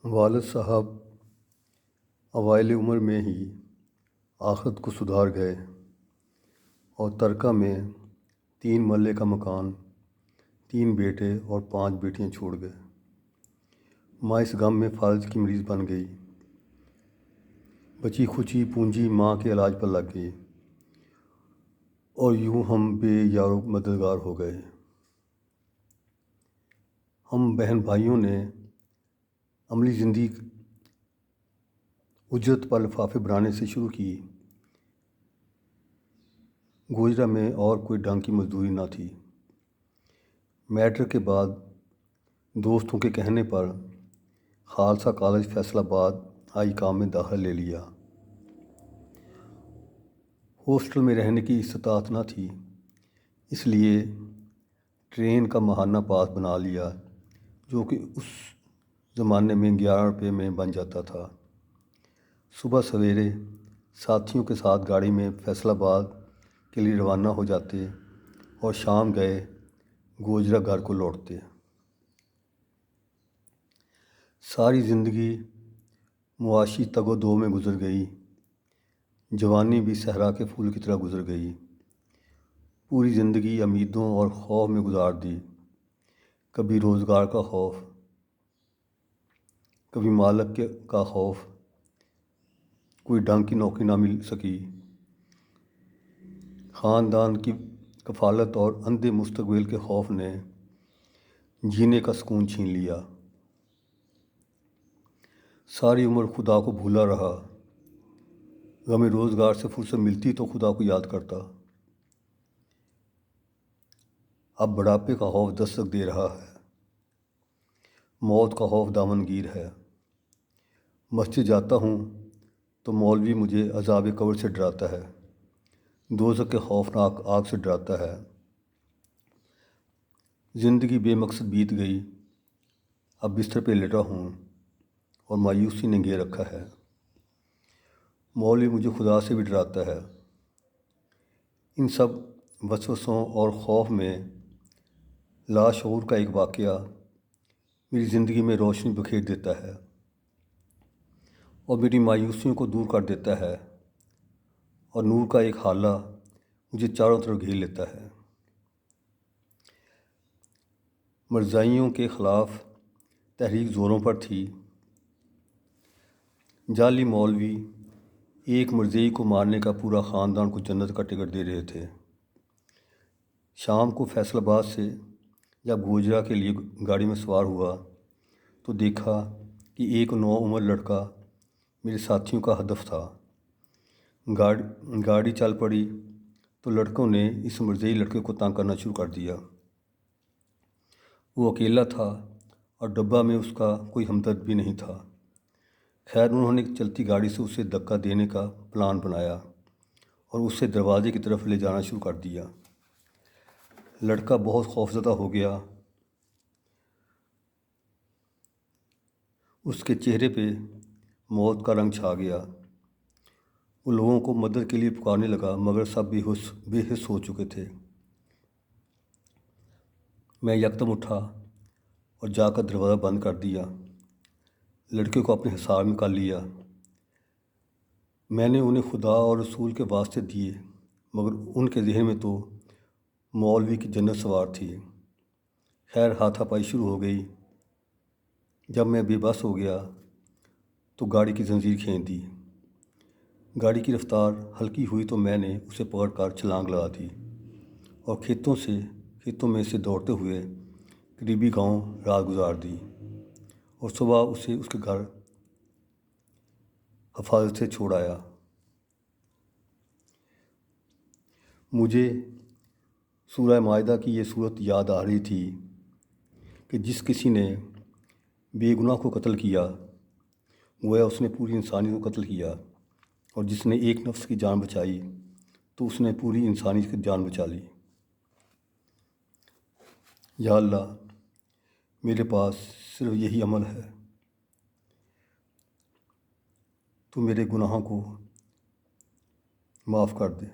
والد صاحب اوائل عمر میں ہی آخرت کو سدھار گئے اور ترکہ میں 3 مرلے کا مکان، 3 بیٹے اور 5 بیٹیاں چھوڑ گئے۔ ماں اس غم میں فالج کی مریض بن گئی۔ بچی کھچی پونجی ماں کے علاج پر لگ گئی اور یوں ہم بے یار و مددگار ہو گئے۔ ہم بہن بھائیوں نے عملی زندگی اجرت پر لفافے بنانے سے شروع کی۔ گوجرا میں اور کوئی ڈھنگ کی مزدوری نہ تھی۔ میٹرک کے بعد دوستوں کے کہنے پر خالصہ کالج فیصل آباد ہائی کام میں داخلہ لے لیا۔ ہاسٹل میں رہنے کی استطاعت نہ تھی، اس لیے ٹرین کا ماہانہ پاس بنا لیا، جو کہ اس زمانے میں 11 روپے میں بن جاتا تھا۔ صبح سویرے ساتھیوں کے ساتھ گاڑی میں فیصل آباد کے لیے روانہ ہو جاتے اور شام گئے گوجرا گھر کو لوٹتے۔ ساری زندگی معاشی تگ و دو میں گزر گئی۔ جوانی بھی صحرا کے پھول کی طرح گزر گئی۔ پوری زندگی امیدوں اور خوف میں گزار دی۔ کبھی روزگار کا خوف، کبھی مالک کا خوف، کوئی ڈھنگ کی نوکری نہ مل سکی، خاندان کی کفالت اور اندھے مستقبل کے خوف نے جینے کا سکون چھین لیا۔ ساری عمر خدا کو بھولا رہا۔ غم روزگار سے فرصت ملتی تو خدا کو یاد کرتا۔ اب بڑھاپے کا خوف دستک دے رہا ہے۔ موت کا خوف دامنگیر ہے۔ مسجد جاتا ہوں تو مولوی مجھے عذاب قبر سے ڈراتا ہے، دوزخ کے خوفناک آگ سے ڈراتا ہے۔ زندگی بے مقصد بیت گئی۔ اب بستر پہ لیٹا ہوں اور مایوسی نے گھیر رکھا ہے۔ مولوی مجھے خدا سے بھی ڈراتا ہے۔ ان سب وسوسوں اور خوف میں لاشعور کا ایک واقعہ میری زندگی میں روشنی بکھیر دیتا ہے اور میری مایوسیوں کو دور کر دیتا ہے، اور نور کا ایک حالہ مجھے چاروں طرف گھیر لیتا ہے۔ مرزائیوں کے خلاف تحریک زوروں پر تھی۔ جعلی مولوی ایک مرزائی کو مارنے کا پورا خاندان کو جنت کا ٹکٹ دے رہے تھے۔ شام کو فیصل آباد سے جب گوجرا کے لیے گاڑی میں سوار ہوا تو دیکھا کہ ایک نوعمر لڑکا میرے ساتھیوں کا ہدف تھا۔ گاڑی چل پڑی تو لڑکوں نے اس مرزائی لڑکے کو تنگ کرنا شروع کر دیا۔ وہ اکیلا تھا اور ڈبہ میں اس کا کوئی ہمدرد بھی نہیں تھا۔ خیر انہوں نے چلتی گاڑی سے اسے دھکا دینے کا پلان بنایا اور اسے دروازے کی طرف لے جانا شروع کر دیا۔ لڑکا بہت خوفزدہ ہو گیا۔ اس کے چہرے پہ موت کا رنگ چھا گیا۔ وہ لوگوں کو مدد کے لیے پکارنے لگا مگر سب بے حس ہو چکے تھے۔ میں یکدم اٹھا اور جا کر دروازہ بند کر دیا، لڑکے کو اپنے حصار میں کر لیا۔ میں نے انہیں خدا اور رسول کے واسطے دیے مگر ان کے ذہن میں تو مولوی کی جنت سوار تھی۔ خیر ہاتھا پائی شروع ہو گئی۔ جب میں بے بس ہو گیا تو گاڑی کی زنجیر کھینچ دی۔ گاڑی کی رفتار ہلکی ہوئی تو میں نے اسے پکڑ کر چھلانگ لگا دی اور کھیتوں میں سے دوڑتے ہوئے قریبی گاؤں رات گزار دی اور صبح اسے اس کے گھر حفاظت سے چھوڑ آیا۔ مجھے سورہ مائدہ کی یہ صورت یاد آ رہی تھی کہ جس کسی نے بے گناہ کو قتل کیا گویا اس نے پوری انسانیت کو قتل کیا، اور جس نے ایک نفس کی جان بچائی تو اس نے پوری انسانیت کی جان بچا لی۔ یا اللہ، میرے پاس صرف یہی عمل ہے، تو میرے گناہوں کو معاف کر دے۔